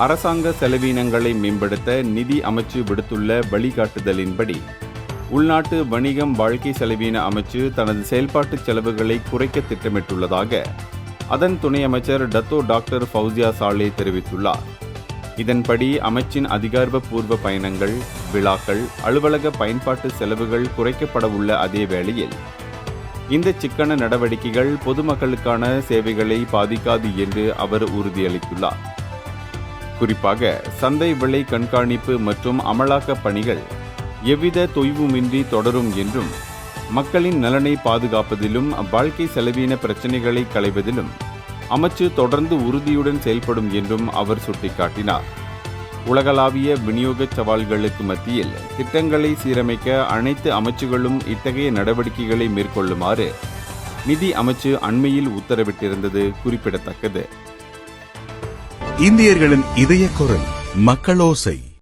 அரசாங்க செலவினங்களை மேம்படுத்த நிதி அமைச்சு விடுத்துள்ள வழிகாட்டுதலின்படி உள்நாட்டு வணிகம் வாழ்க்கை செலவின அமைச்சு தனது செயல்பாட்டு செலவுகளை குறைக்க திட்டமிட்டுள்ளதாக அதன் துணை அமைச்சர் டத்தோ டாக்டர் ஃபவுசியா சாலே தெரிவித்துள்ளார். இதன்படி அமைச்சின் அதிகாரப்பூர்வ பயணங்கள், விழாக்கள், அலுவலக பயன்பாட்டு செலவுகள் குறைக்கப்பட உள்ள அதே வேளையில் இந்த சிக்கன நடவடிக்கைகள் பொதுமக்களுக்கான சேவைகளை பாதிக்காது என்று அவர் உறுதியளித்துள்ளார். குறிப்பாக சந்தை விலை கண்காணிப்பு மற்றும் அமலாக்க பணிகள் எவ்வித தொய்வுமின்றி தொடரும் என்றும், மக்களின் நலனை பாதுகாப்பதிலும் வாழ்க்கை செலவின பிரச்சினைகளை களைவதிலும் அமைச்சு தொடர்ந்து உறுதியுடன் செயல்படும் என்றும் அவர் சுட்டிக்காட்டினார். உலகளாவிய விநியோக சவால்களுக்கு மத்தியில் திட்டங்களை சீரமைக்க அனைத்து அமைச்சுகளும் இத்தகைய நடவடிக்கைகளை மேற்கொள்ளுமாறு நிதி அமைச்சு அண்மையில் உத்தரவிட்டிருந்தது குறிப்பிடத்தக்கது. இந்தியர்களின் இதய குரல் மக்களோசை.